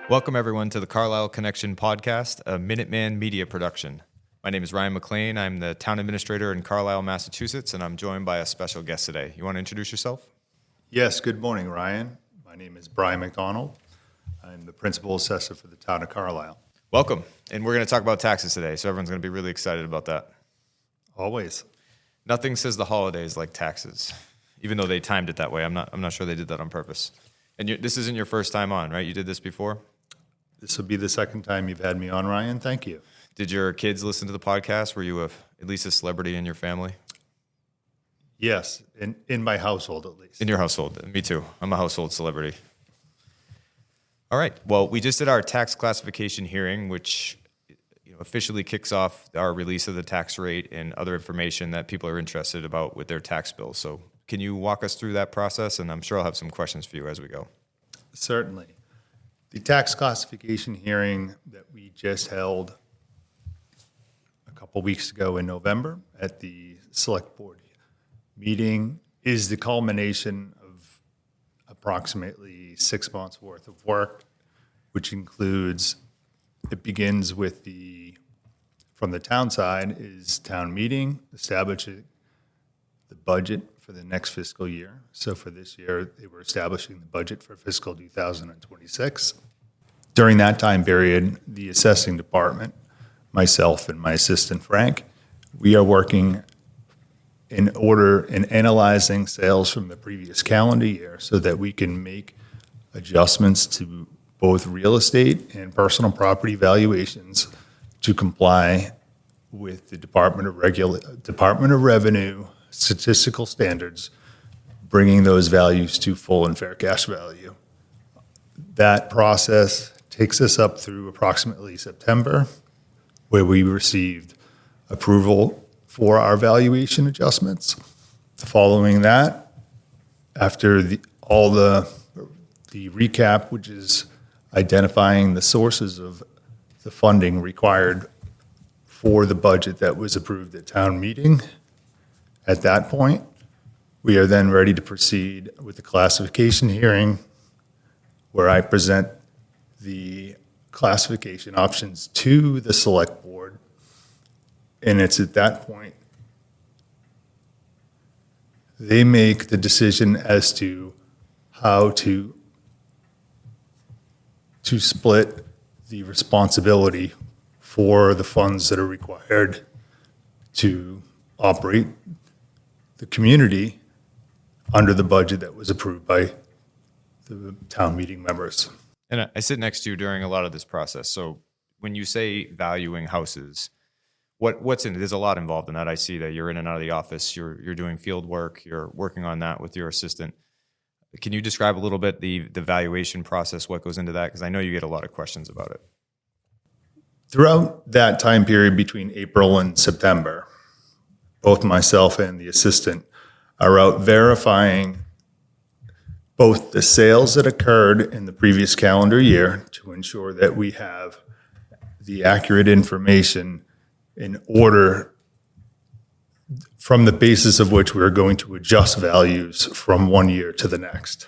Welcome, everyone, to the Carlisle Connection podcast, a Minuteman media production. My name is Ryan McLean. I'm the town administrator in Carlisle, Massachusetts, and I'm joined by a special guest today. You want to introduce yourself? Yes, good morning, Ryan. My name is Brian MacDonald. I'm the principal assessor for the Town of Carlisle. Welcome. And we're going to talk about taxes today, so everyone's going to be really excited about that. Always. Nothing says the holidays like taxes, even though they timed it that way. I'm not sure they did that on purpose. And this isn't your first time on, right? You did this before? This will be the second time you've had me on, Ryan. Thank you. Did your kids listen to the podcast? Were you at least a celebrity in your family? Yes, in my household at least. In your household. Me too. I'm a household celebrity. All right. Well, we just did our tax classification hearing, which officially kicks off our release of the tax rate and other information that people are interested about with their tax bills. So can you walk us through that process? And I'm sure I'll have some questions for you as we go. Certainly. The tax classification hearing that we just held a couple weeks ago in November at the Select Board meeting is the culmination of approximately 6 months worth of work, which includes, it begins with from the town side is town meeting, establishing the budget for the next fiscal year. So for this year, they were establishing the budget for fiscal 2026. During that time period, the assessing department, myself and my assistant Frank, we are working in analyzing sales from the previous calendar year so that we can make adjustments to both real estate and personal property valuations to comply with the Department of Revenue statistical standards, bringing those values to full and fair cash value. That process takes us up through approximately September, where we received approval for our valuation adjustments. Following that, after all the recap, which is identifying the sources of the funding required for the budget that was approved at town meeting, at that point, we are then ready to proceed with the classification hearing, where I present the classification options to the select board. And it's at that point they make the decision as to how to split the responsibility for the funds that are required to operate the community under the budget that was approved by the town meeting members. And I sit next to you during a lot of this process. So when you say valuing houses, what's in it? There's a lot involved in that. I see that you're in and out of the office. You're doing field work. You're working on that with your assistant. Can you describe a little bit the valuation process, what goes into that? Because I know you get a lot of questions about it. Throughout that time period between April and September, both myself and the assistant are out verifying both the sales that occurred in the previous calendar year to ensure that we have the accurate information in order from the basis of which we're going to adjust values from one year to the next.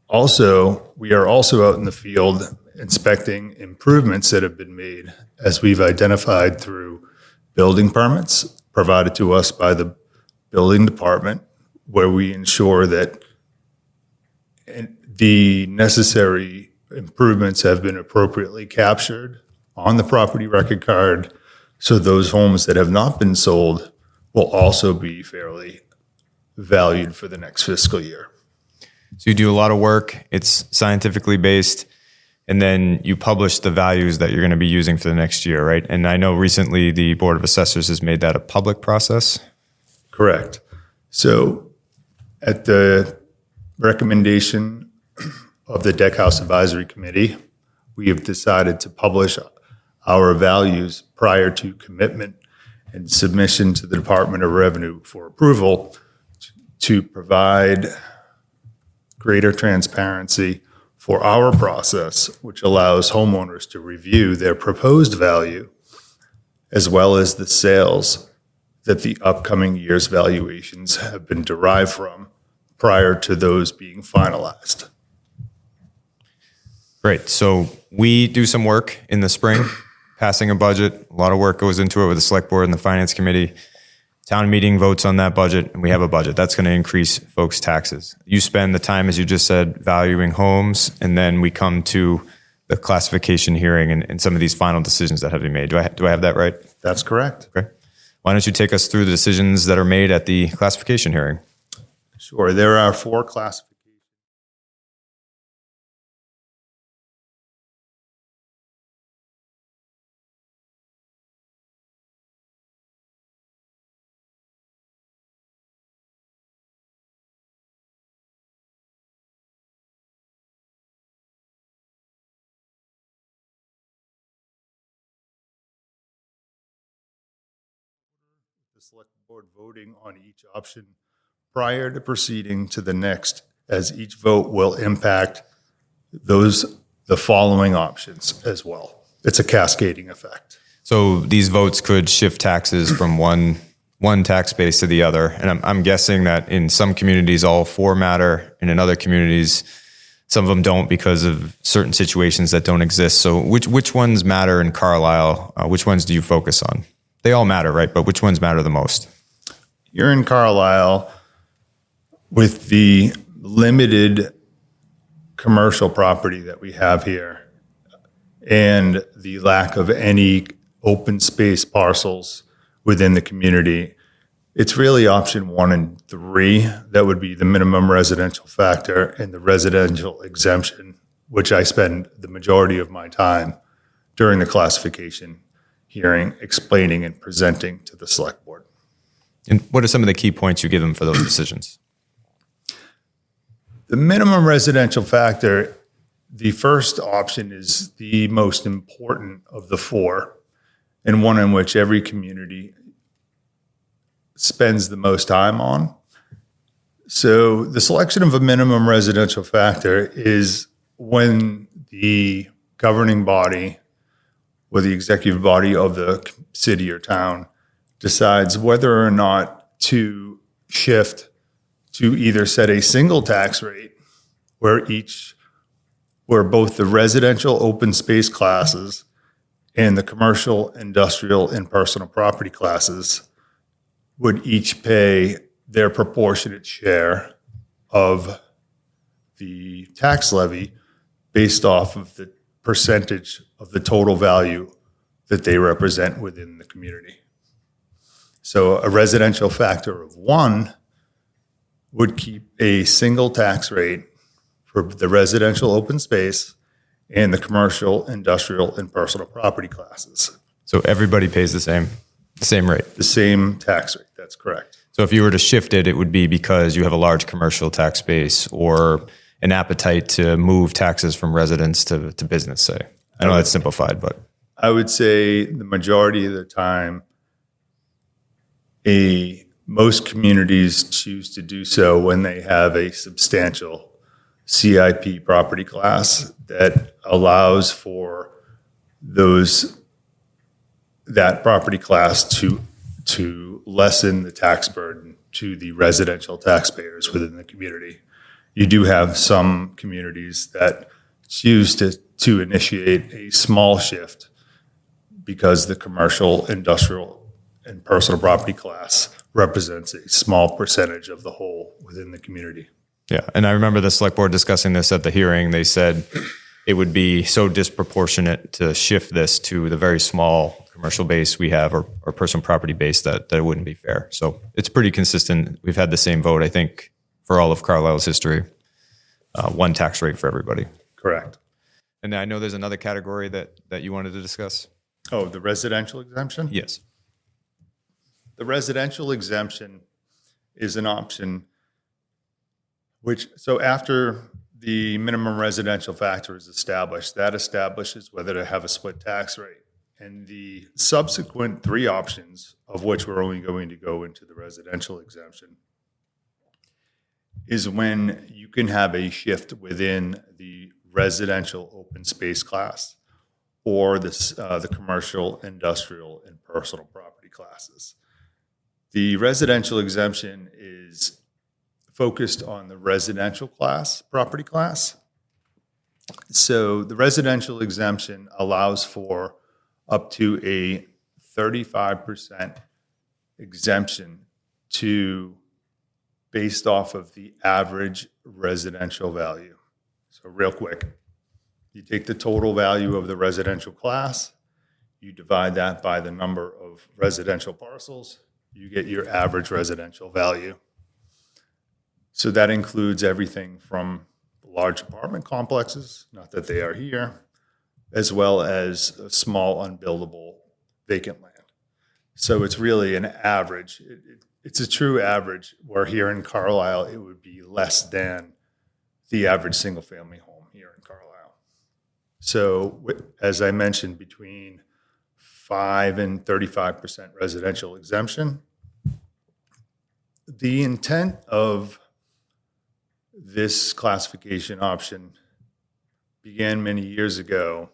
Also, we are also out in the field inspecting improvements that have been made as we've identified through building permits provided to us by the building department, where we ensure that the necessary improvements have been appropriately captured on the property record card, so those homes that have not been sold will also be fairly valued for the next fiscal year. So you do a lot of work. It's scientifically based. And then you publish the values that you're going to be using for the next year, right? And I know recently the Board of Assessors has made that a public process. Correct. So at the recommendation of the Deck House Advisory Committee, we have decided to publish our values prior to commitment and submission to the Department of Revenue for approval to provide greater transparency for our process, which allows homeowners to review their proposed value as well as the sales that the upcoming year's valuations have been derived from prior to those being finalized. Great. So we do some work in the spring, passing a budget. A lot of work goes into it with the select board and the finance committee. Town meeting votes on that budget, and we have a budget. That's going to increase folks' taxes. You spend the time, as you just said, valuing homes, and then we come to the classification hearing and some of these final decisions that have to be made. Do I have that right? That's correct. Okay. Why don't you take us through the decisions that are made at the classification hearing? Sure. There are 4 classifications. The select board voting on each option prior to proceeding to the next, as each vote will impact the following options as well. It's a cascading effect. So these votes could shift taxes from one tax base to the other. And I'm guessing that in some communities, all 4 matter, and in other communities, some of them don't because of certain situations that don't exist. So which ones matter in Carlisle? Which ones do you focus on? They all matter, right? But which ones matter the most? You're in Carlisle with the limited commercial property that we have here and the lack of any open space parcels within the community. It's really option 1 and 3 that would be the minimum residential factor and the residential exemption, which I spend the majority of my time during the classification hearing explaining and presenting to the select board. And what are some of the key points you give them for those decisions? The minimum residential factor, the first option is the most important of the 4, and one in which every community spends the most time on. So the selection of a minimum residential factor is when the governing body or the executive body of the city or town decides whether or not to shift to either set a single tax rate where both the residential open space classes and the commercial, industrial, and personal property classes would each pay their proportionate share of the tax levy based off of the percentage of the total value that they represent within the community. So a residential factor of 1 would keep a single tax rate for the residential open space and the commercial, industrial, and personal property classes. So everybody pays the same rate. The same tax rate, that's correct. So if you were to shift it, it would be because you have a large commercial tax base or an appetite to move taxes from residents to business, say. I know that's simplified, but. I would say the majority of the time, most communities choose to do so when they have a substantial CIP property class that allows for that property class to lessen the tax burden to the residential taxpayers within the community. You do have some communities that choose to initiate a small shift because the commercial, industrial, and personal property class represents a small percentage of the whole within the community. Yeah, and I remember the select board discussing this at the hearing. They said it would be so disproportionate to shift this to the very small commercial base we have or personal property base that it wouldn't be fair. So it's pretty consistent. We've had the same vote, I think, for all of Carlisle's history. 1 tax rate for everybody. Correct. And I know there's another category that you wanted to discuss. Oh, the residential exemption? Yes. The residential exemption is an option so after the minimum residential factor is established, that establishes whether to have a split tax rate. And the subsequent 3 options, of which we're only going to go into the residential exemption, is when you can have a shift within the residential open space class or the commercial, industrial, and personal property classes. The residential exemption is focused on the residential property class, So the residential exemption allows for up to a 35% exemption based off of the average residential value. So real quick, you take the total value of the residential class, you divide that by the number of residential parcels, you get your average residential value. So that includes everything from large apartment complexes, not that they are here, as well as a small unbuildable vacant land. So it's really an average. It's a true average, where here in Carlisle, it would be less than the average single-family home here in Carlisle. So as I mentioned, between 5 and 35% residential exemption. The intent of this classification option began many years ago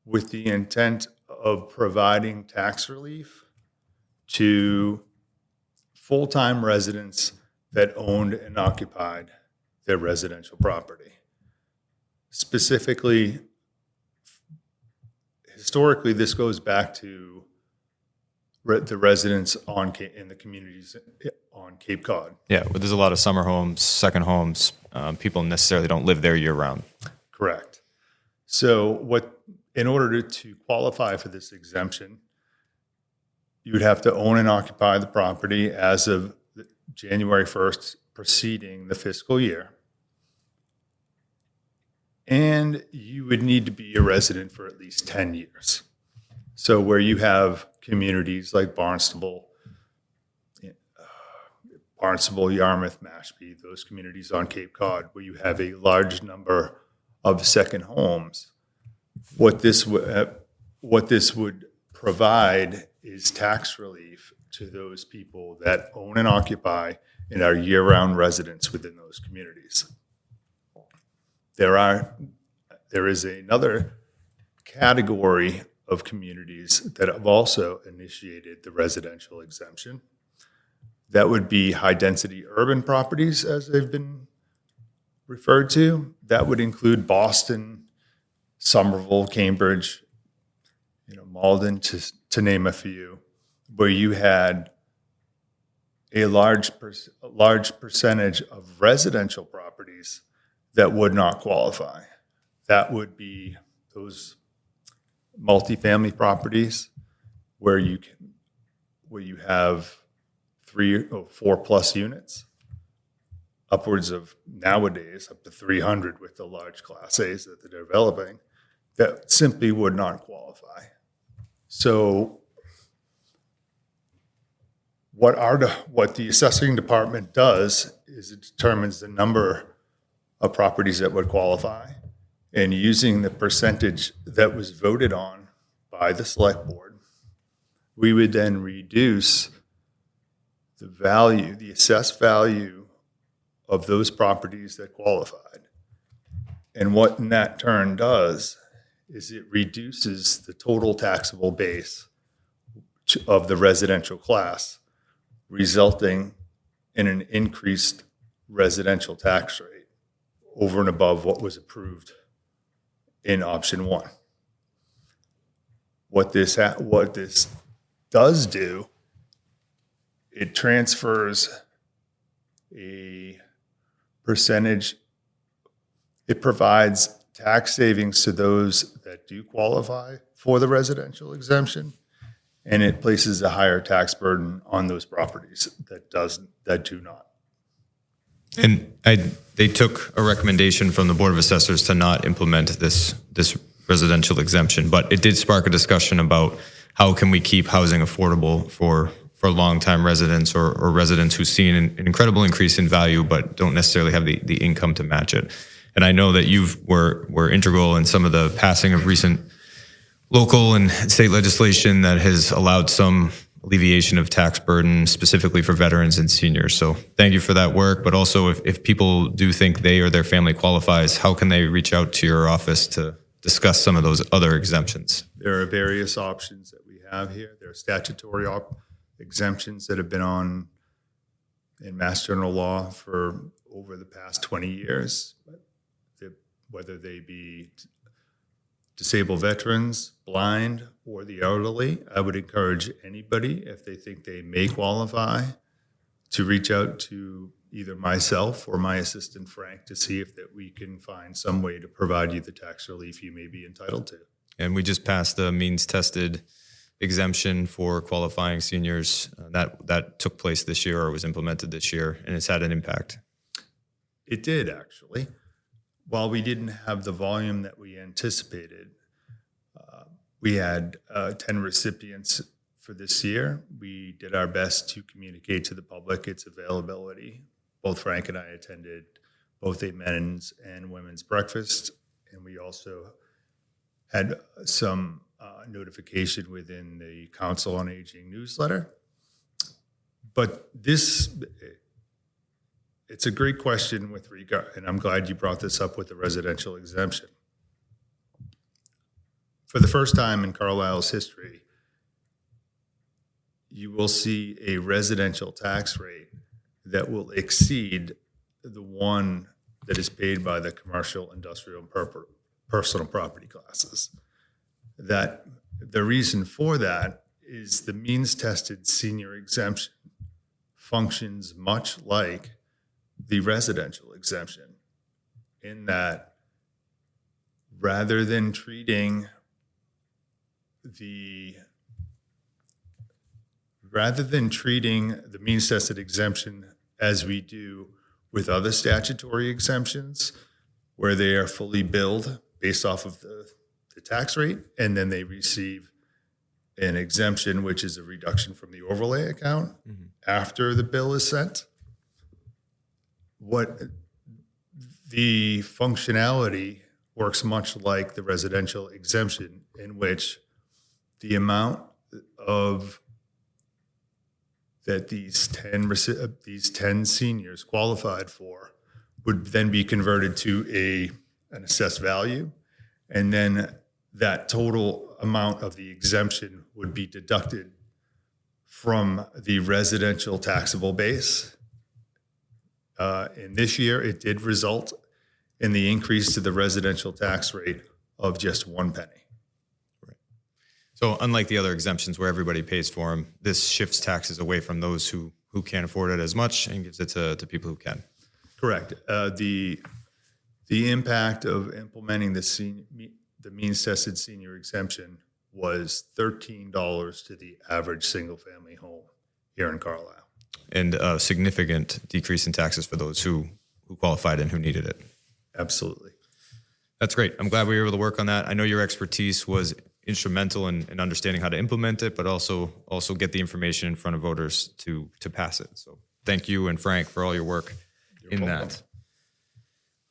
with the intent of providing tax relief to full-time residents that owned and occupied their residential property. Specifically, historically, this goes back to the residents in the communities on Cape Cod. Yeah, well, there's a lot of summer homes, second homes. People necessarily don't live there year round. Correct. So in order to qualify for this exemption, you would have to own and occupy the property as of January 1st preceding the fiscal year. And you would need to be a resident for at least 10 years. So where you have communities like Barnstable, Yarmouth, Mashpee, those communities on Cape Cod, where you have a large number of second homes, what this would provide is tax relief to those people that own and occupy and are year-round residents within those communities. There is another category of communities that have also initiated the residential exemption. That would be high-density urban properties, as they've been referred to. That would include Boston, Somerville, Cambridge, Malden, to name a few, where you had a large percentage of residential properties that would not qualify. That would be those multifamily properties where you have 3 or 4 plus units, upwards of nowadays up to 300 with the large Class A's that they're developing, that simply would not qualify. So what the assessing department does is it determines the number of properties that would qualify, and using the percentage that was voted on by the select board, we would then reduce the assessed value of those properties that qualified. And what in that turn does is it reduces the total taxable base of the residential class, resulting in an increased residential tax rate over and above what was approved in option 1. What this does do, it transfers a percentage, it provides tax savings to those that do qualify for the residential exemption, and it places a higher tax burden on those properties that do not. And they took a recommendation from the Board of Assessors to not implement this residential exemption, but it did spark a discussion about how can we keep housing affordable for long-time residents or residents who've seen an incredible increase in value but don't necessarily have the income to match it. And I know that were integral in some of the passing of recent local and state legislation that has allowed some alleviation of tax burden specifically for veterans and seniors. So thank you for that work. But also, if people do think they or their family qualifies, how can they reach out to your office to discuss some of those other exemptions? There are various options that we have here. There are statutory exemptions that have been on in Mass General Law for over the past 20 years. The whether they be disabled veterans, blind, or the elderly. I would encourage anybody, if they think they may qualify, to reach out to either myself or my assistant Frank to see if that we can find some way to provide you the tax relief you may be entitled to. And we just passed the means tested exemption for qualifying seniors. That took place this year or was implemented this year, and it's had an impact. It did, actually. While we didn't have the volume that we anticipated, we had 10 recipients for this year. We did our best to communicate to the public its availability. Both Frank and I attended both a men's and women's breakfast, and we also had some notification within the Council on Aging newsletter. But it's a great question with regard, and I'm glad you brought this up with the residential exemption. For the first time in Carlisle's history, you will see a residential tax rate that will exceed the one that is paid by the commercial, industrial, and personal property classes. That the reason for that is the means-tested senior exemption functions much like the residential exemption, in that rather than treating the means-tested exemption as we do with other statutory exemptions, where they are fully billed based off of the tax rate, and then they receive an exemption, which is a reduction from the overlay account after the bill is sent. What the functionality works much like the residential exemption, in which the amount of that these 10 seniors qualified for would then be converted to an assessed value, and then that total amount of the exemption would be deducted from the residential taxable base. And this year, it did result in the increase to the residential tax rate of just 1 penny. Right. So unlike the other exemptions where everybody pays for them, this shifts taxes away from those who can't afford it as much and gives it to people who can. Correct. The impact of implementing the means-tested senior exemption was $13 to the average single-family home here in Carlisle. And a significant decrease in taxes for those who qualified and who needed it. Absolutely. That's great. I'm glad we were able to work on that. I know your expertise was instrumental in understanding how to implement it, but also get the information in front of voters to pass it. So thank you and Frank for all your work in that.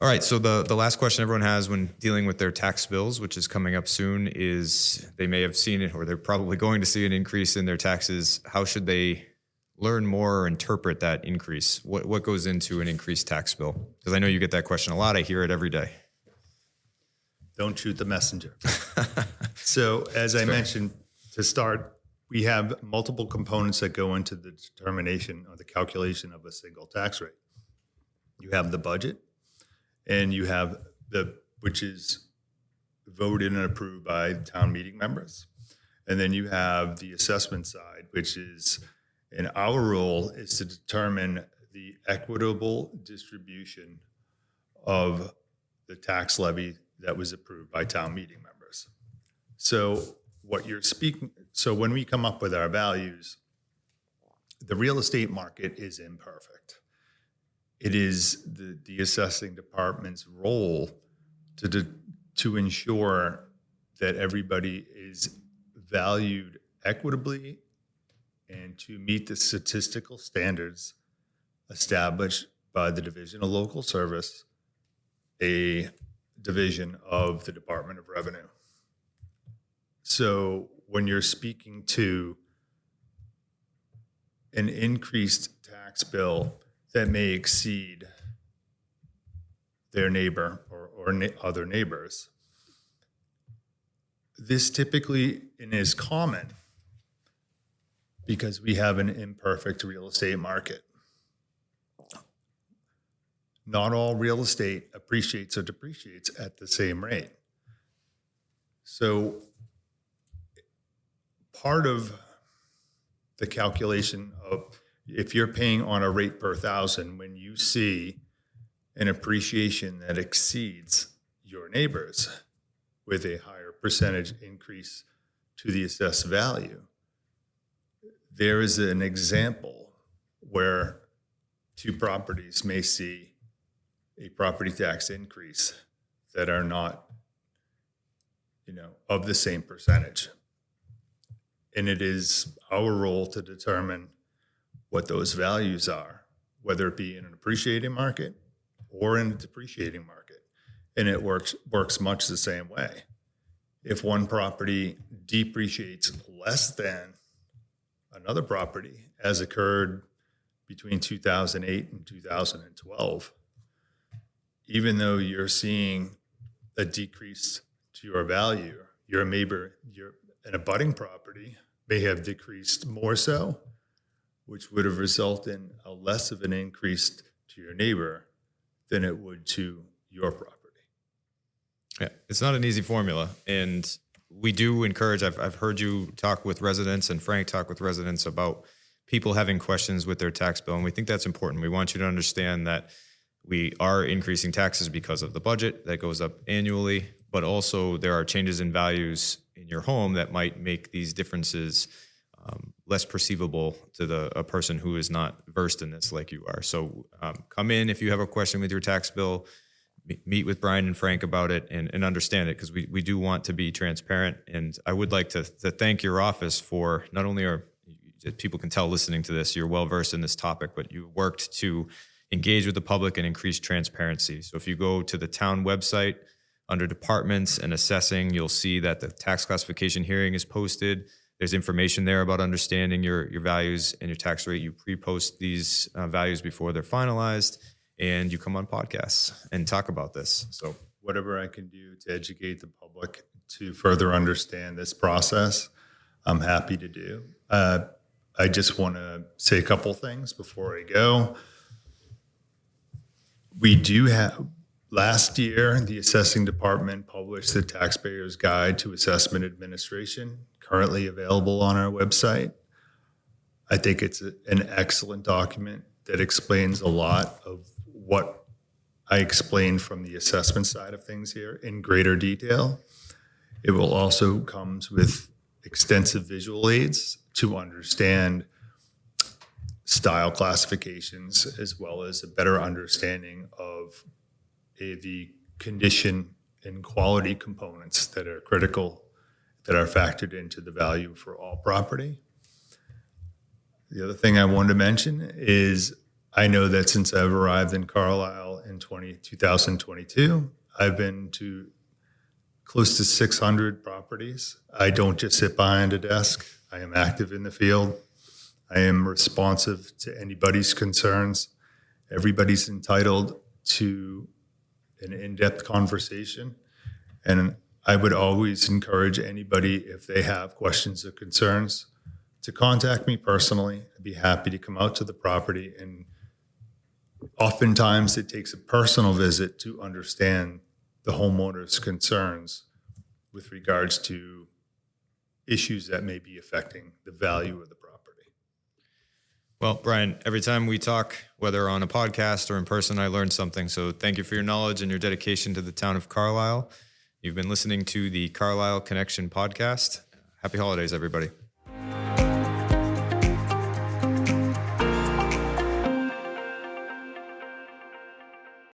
All right, so the last question everyone has when dealing with their tax bills, which is coming up soon, is they may have seen it or they're probably going to see an increase in their taxes. How should they learn more or interpret that increase? What goes into an increased tax bill? Because I know you get that question a lot. I hear it every day. Don't shoot the messenger. So as I mentioned to start, we have multiple components that go into the determination or the calculation of a single tax rate. You have the budget, and you have which is voted and approved by town meeting members. And then you have the assessment side, which is, and our role is to determine the equitable distribution of the tax levy that was approved by town meeting members. So when we come up with our values, the real estate market is imperfect. It is the assessing department's role to ensure that everybody is valued equitably and to meet the statistical standards established by the Division of Local Service, a division of the Department of Revenue. So when you're speaking to an increased tax bill that may exceed their neighbor or other neighbors, this typically is common because we have an imperfect real estate market. not all real estate appreciates or depreciates at the same rate. So part of the calculation of if you're paying on a rate per thousand, when you see an appreciation that exceeds your neighbors with a higher percentage increase to the assessed value, there is an example where two properties may see a property tax increase that are not, of the same percentage. And it is our role to determine what those values are, whether it be in an appreciating market or in a depreciating market. And it works much the same way. If one property depreciates less than another property, as occurred between 2008 and 2012, even though you're seeing a decrease to your value, your neighbor, an abutting property may have decreased more so, which would have resulted in a less of an increase to your neighbor than it would to your property. Yeah, it's not an easy formula, and we do encourage. I've heard you talk with residents, and Frank talk with residents about people having questions with their tax bill, and we think that's important. We want you to understand that we are increasing taxes because of the budget that goes up annually, but also there are changes in values in your home that might make these differences less perceivable to a person who is not versed in this like you are. So come in if you have a question with your tax bill. Meet with Brian and Frank about it and understand it, because we do want to be transparent. And I would like to thank your office for not only people can tell listening to this, you're well versed in this topic, but you worked to engage with the public and increase transparency. So if you go to the town website under departments and assessing, you'll see that the tax classification hearing is posted. There's information there about understanding your values and your tax rate. You pre-post these values before they're finalized, and you come on podcasts and talk about this. So whatever I can do to educate the public to further understand this process, I'm happy to do. I just want to say a couple things before I go. We do have, last year, the assessing department published the Taxpayer's Guide to Assessment Administration, currently available on our website. I think it's an excellent document that explains a lot of what I explained from the assessment side of things here in greater detail. It will also comes with extensive visual aids to understand style classifications, as well as a better understanding of the condition and quality components that are critical, that are factored into the value for all property. The other thing I wanted to mention is I know that since I've arrived in Carlisle in 2022, I've been to close to 600 properties. I don't just sit behind a desk. I am active in the field. I am responsive to anybody's concerns. Everybody's entitled to an in-depth conversation. And I would always encourage anybody, if they have questions or concerns, to contact me personally. I'd be happy to come out to the property. And oftentimes it takes a personal visit to understand the homeowner's concerns with regards to issues that may be affecting the value of the property. Well, Brian, every time we talk, whether on a podcast or in person, I learned something. So thank you for your knowledge and your dedication to the town of Carlisle. You've been listening to the Carlisle Connection podcast. Happy holidays, everybody.